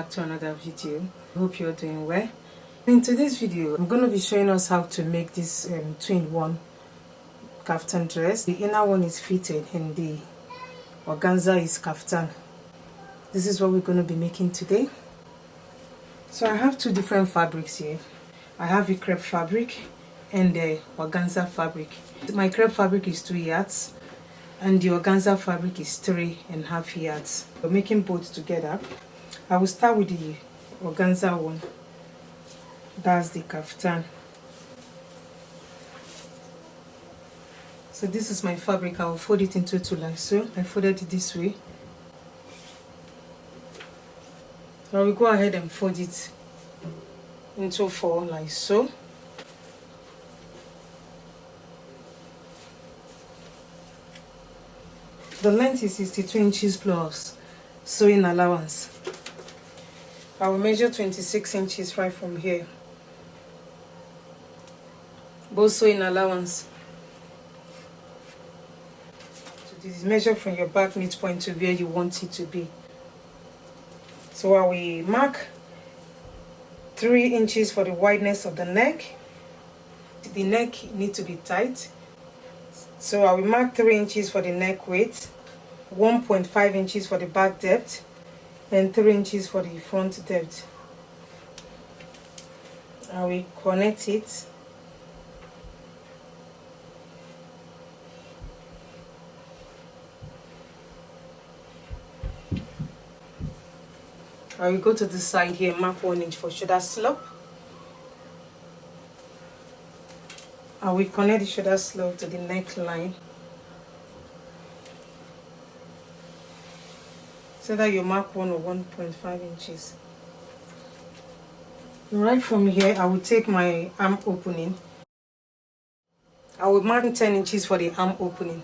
back to another video. I hope you're doing well. In today's video, I'm going to be showing us how to make this two-in-one kaftan dress. The inner one is fitted and the organza is kaftan. This is what we're going to be making today. So I have two different fabrics here. I have a crepe fabric and the organza fabric. My crepe fabric is 2 yards and the organza fabric is 3.5 yards. We're making both together. I will start with the organza one. That's the kaftan. So this is my fabric. I will fold it into 2 like so. I folded it this way. I will go ahead and fold it into 4 like so. The length is 62 inches plus sewing allowance. I will measure 26 inches right from here. Both sewing allowance. So this is measured from your back midpoint to where you want it to be. So I will mark 3 inches for the wideness of the neck. The neck needs to be tight. So I will mark 3 inches for the neck width, 1.5 inches for the back depth, and 3 inches for the front depth. I will connect it. I will go to the side here, mark 1 inch for shoulder slope. I will connect the shoulder slope to the neckline so that you mark 1 or 1.5 inches. Right from here, I will take my arm opening. I will mark 10 inches for the arm opening.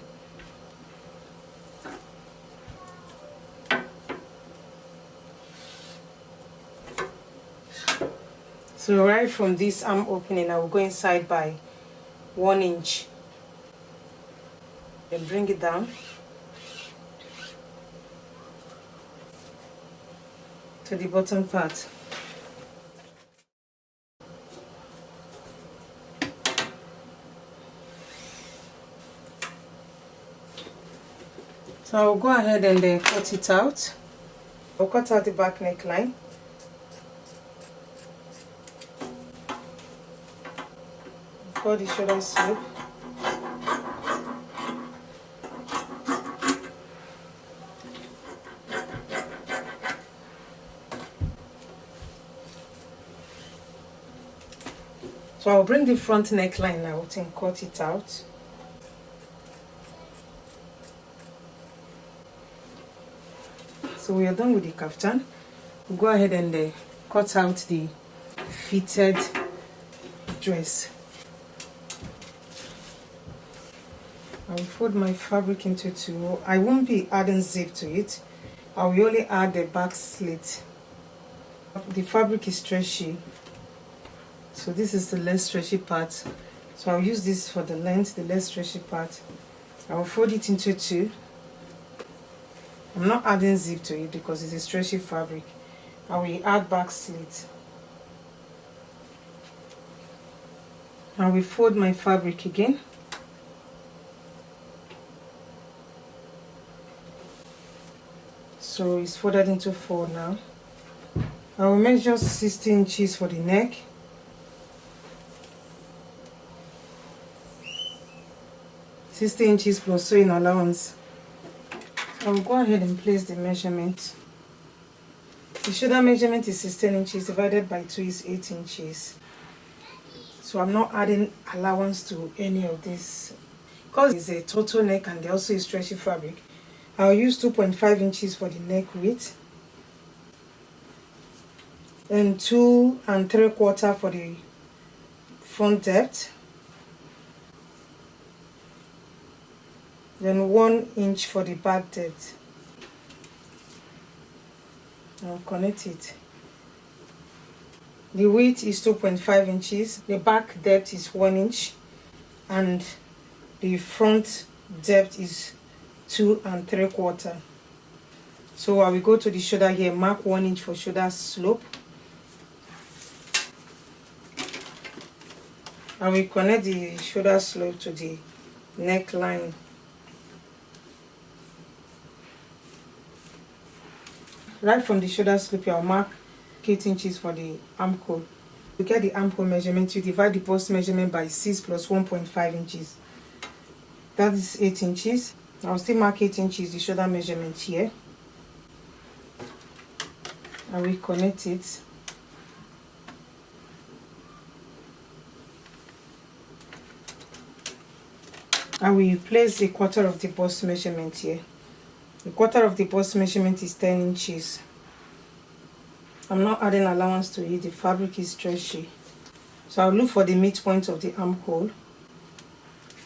So right from this arm opening, I will go inside by 1 inch. Then bring it down to the bottom part. So I will go ahead and then cut it out. I'll cut out the back neckline. Cut the shoulder slope. So I'll bring the front neckline out and cut it out. So we are done with the kaftan. We'll go ahead and cut out the fitted dress. I will fold my fabric into 2. I won't be adding zip to it. I will only add the back slit. The fabric is stretchy, so this is the less stretchy part. So I'll use this for the length, the less stretchy part. I will fold it into 2. I'm not adding zip to it because it's a stretchy fabric. I will add back slit. I will fold my fabric again. So it's folded into 4 now. I will measure 60 inches for the neck. $60 plus sewing allowance. I will go ahead and place the measurement. The shoulder measurement is 16 inches divided by 2 is 8 inches. So I'm not adding allowance to any of this because it's a total neck and also a stretchy fabric. I'll use 2.5 inches for the neck width and 2 3/4 for the front depth, then 1 inch for the back depth. I'll connect it. The width is 2.5 inches, the back depth is 1 inch, and the front depth is 2 3/4. So I will go to the shoulder here, mark 1 inch for shoulder slope. I will connect the shoulder slope to the neckline. Right from the shoulder slope, I'll mark 8 inches for the armhole. To get the armhole measurement, you divide the bust measurement by 6 plus 1.5 inches. That is 8 inches. I'll still mark 8 inches, the shoulder measurement here. I will connect it. I will place a quarter of the bust measurement here. The quarter of the bust measurement is 10 inches. I'm not adding allowance to it, the fabric is stretchy. So I'll look for the midpoint of the armhole,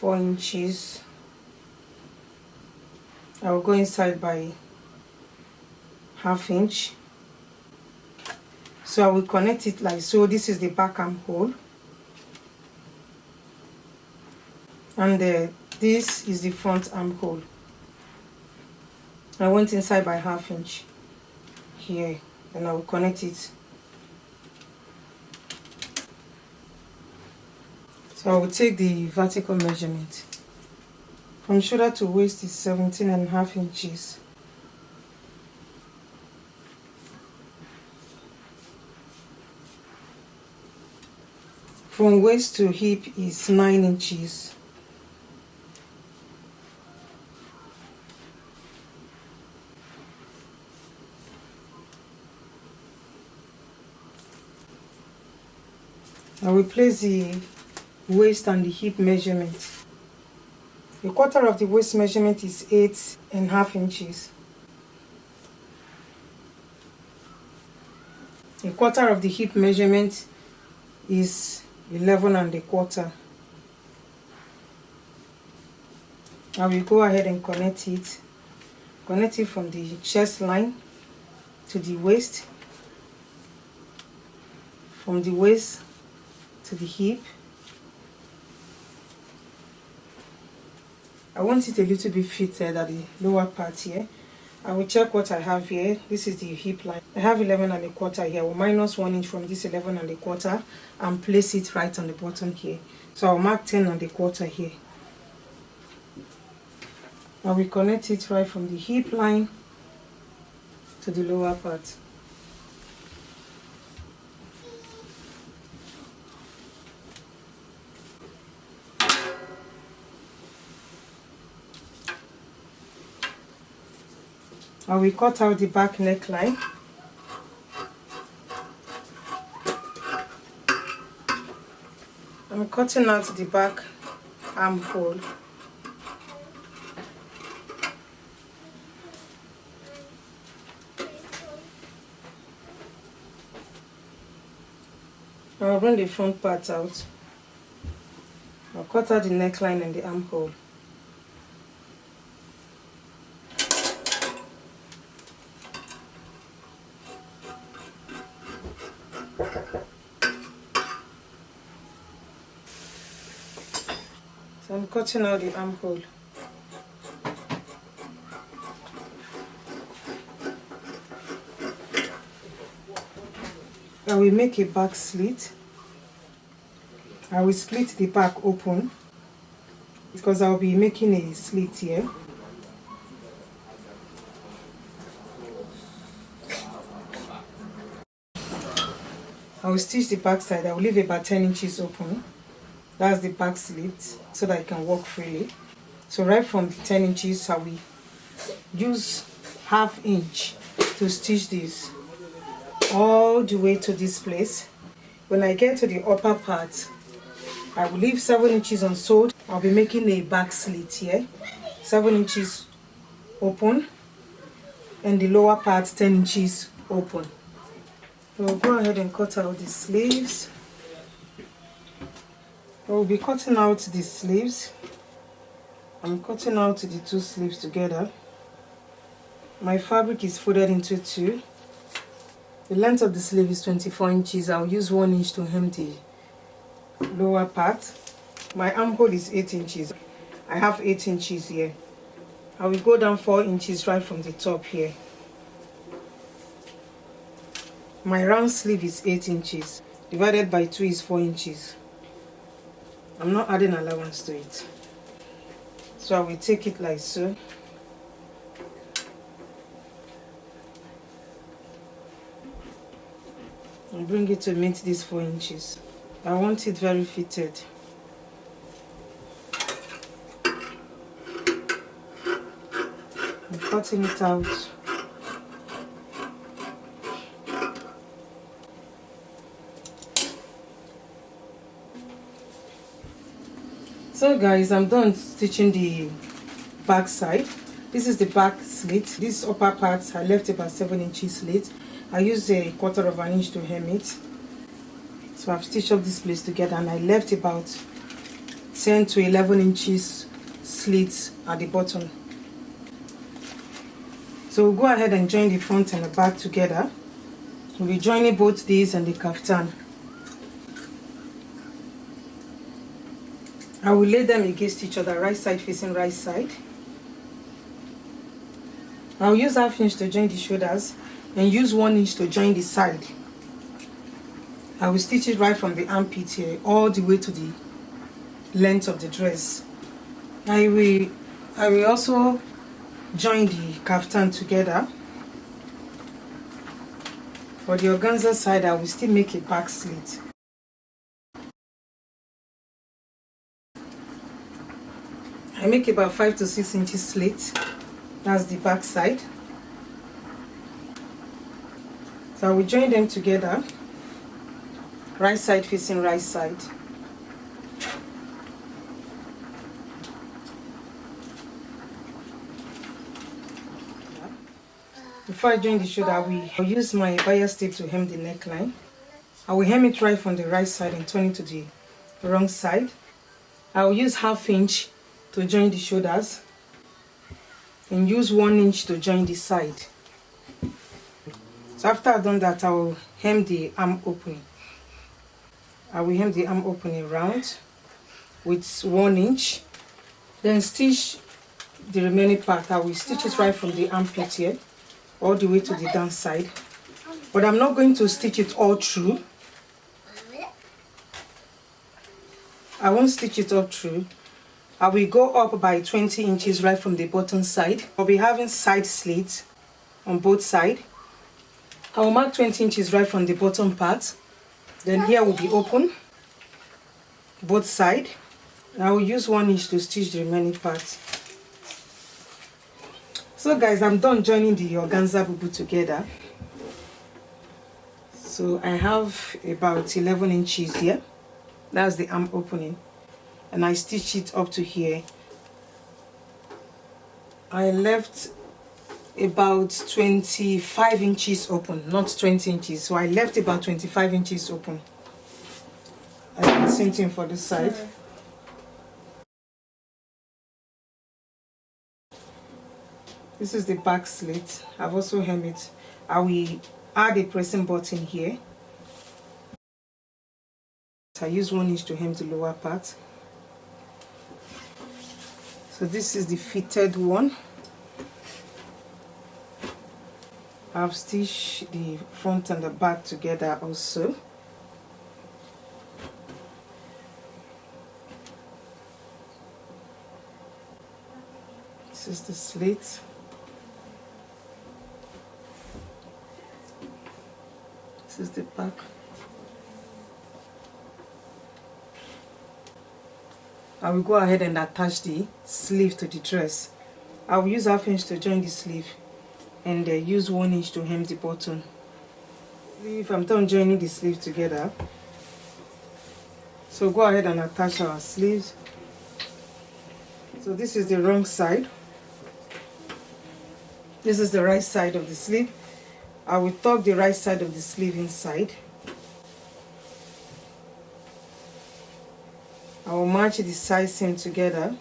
4 inches. I will go inside by ½ inch. So I will connect it like so. This is the back armhole. And this is the front armhole. I went inside by ½ inch here, and I will connect it. So I will take the vertical measurement. From shoulder to waist is 17.5 inches. From waist to hip is 9 inches. I will place the waist and the hip measurement. A quarter of the waist measurement is 8.5 inches. A quarter of the hip measurement is 11.25. I will go ahead and connect it. Connect it from the chest line to the waist, from the waist to the hip. I want it a little bit fitted at the lower part here. I will check what I have here. This is the hip line. I have 11.25 here. I will minus 1 inch from this 11.25 and place it right on the bottom here. So I'll mark 10.25 here. I will connect it right from the hip line to the lower part. I will cut out the back neckline. I'm cutting out the back armhole. I'll run the front part out. I'll cut out the neckline and the armhole. So I'm cutting out the armhole. I will make a back slit. I will split the back open because I'll be making a slit here. I will stitch the back side. I will leave about 10 inches open. That's the back slit so that I can walk freely. So right from the 10 inches, I will use ½ inch to stitch this all the way to this place. When I get to the upper part, I will leave 7 inches unsewed. I'll be making a back slit here, 7 inches open, and the lower part 10 inches open. So we'll go ahead and cut out the sleeves. I will be cutting out the sleeves. I'm cutting out the two sleeves together. My fabric is folded into two. The length of the sleeve is 24 inches. I'll use 1 inch to hem the lower part. My armhole is 8 inches. I have 8 inches here. I will go down 4 inches right from the top here. My round sleeve is 8 inches. Divided by 2 is 4 inches. I'm not adding allowance to it. So I will take it like so. And bring it to meet these 4 inches. I want it very fitted. I'm cutting it out. So guys, I'm done stitching the back side. This is the back slit. This upper part I left about 7 inches slit. I used a 1/4 of an inch to hem it. So I've stitched up this place together, and I left about 10 to 11 inches slit at the bottom. So we'll go ahead and join the front and the back together. We'll be joining both these and the kaftan. I will lay them against each other, right side facing right side. I'll use 1/2 inch to join the shoulders and use 1 inch to join the side. I will stitch it right from the armpit here all the way to the length of the dress. I will also join the kaftan together. For the organza side, I will still make a back slit. I make about 5 to 6 inches slit. That's the back side. So I will join them together, right side facing right side. Before I join the shoulder, I will use my bias tape to hem the neckline. I will hem it right from the right side and turn it to the wrong side. I will use 1/2 inch to join the shoulders and use 1 inch to join the side. So after I've done that, I will hem the arm opening. I will hem the arm opening round with 1 inch. Then stitch the remaining part. I will stitch it right from the armpit here all the way to the down side. But I'm not going to stitch it all through. I won't stitch it all through. I will go up by 20 inches right from the bottom side. I'll be having side slits on both sides. I will mark 20 inches right from the bottom part. Then here will be open, both sides. I will use 1 inch to stitch the remaining part. So guys, I'm done joining the organza bubu together. So I have about 11 inches here. That's the arm opening. And I stitch it up to here. I left about 25 inches open, not 20 inches. So I left about 25 inches open. I do the same thing for this side. This is the back slit. I've also hemmed it. I will add a pressing button here. I use 1 inch to hem the lower part. So this is the fitted one. I've stitched the front and the back together also. This is the slit. This is the back. I will go ahead and attach the sleeve to the dress. I will use 1/2 inch to join the sleeve and use 1 inch to hem the bottom. If I'm done joining the sleeve together, so go ahead and attach our sleeves. So this is the wrong side. This is the right side of the sleeve. I will tuck the right side of the sleeve inside. I will match the side seam together.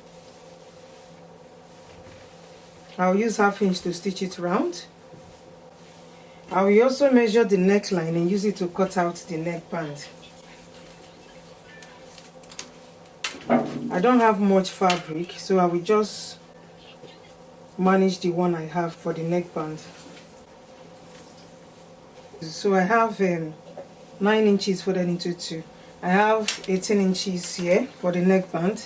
I will use 1/2 inch to stitch it round. I will also measure the neckline and use it to cut out the neckband. I don't have much fabric, so I will just manage the one I have for the neckband. So I have 9 inches folded into 2. I have 18 inches here for the neckband.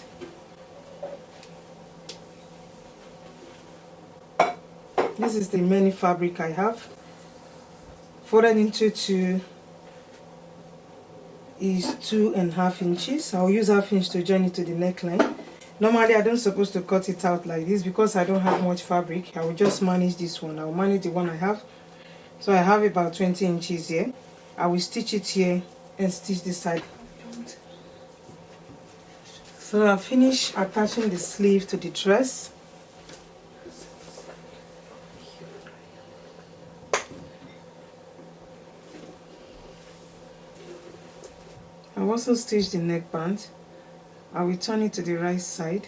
This is the mini fabric I have. Folded into 2 is 2.5 inches. I'll use half inch to join it to the neckline. Normally I don't supposed to cut it out like this because I don't have much fabric. I will just manage this one. I will manage the one I have. So I have about 20 inches here. I will stitch it here and stitch this side. So I'll finish attaching the sleeve to the dress. I'll also stitch the neckband. I will turn it to the right side.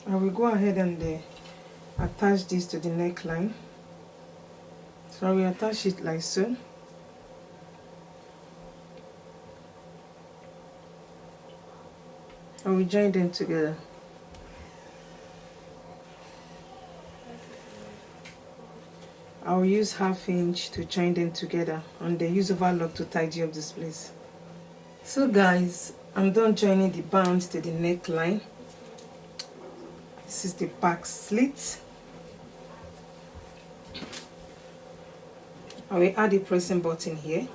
I will go ahead and attach this to the neckline. So I will attach it like so. I will join them together. I will use half inch to join them together and then use overlock to tidy up this place. So guys, I'm done joining the bands to the neckline. This is the back slit. I will add a pressing button here.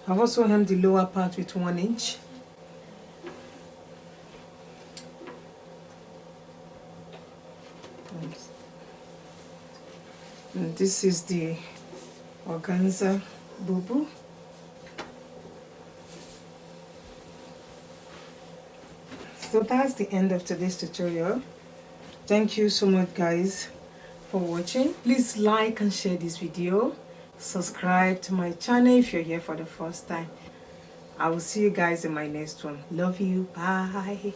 I've also hemmed the lower part with 1 inch. And this is the organza bubu. So that's the end of today's tutorial. Thank you so much guys for watching. Please like and share this video. Subscribe to my channel if you're here for the first time. I will see you guys in my next one. Love you. Bye.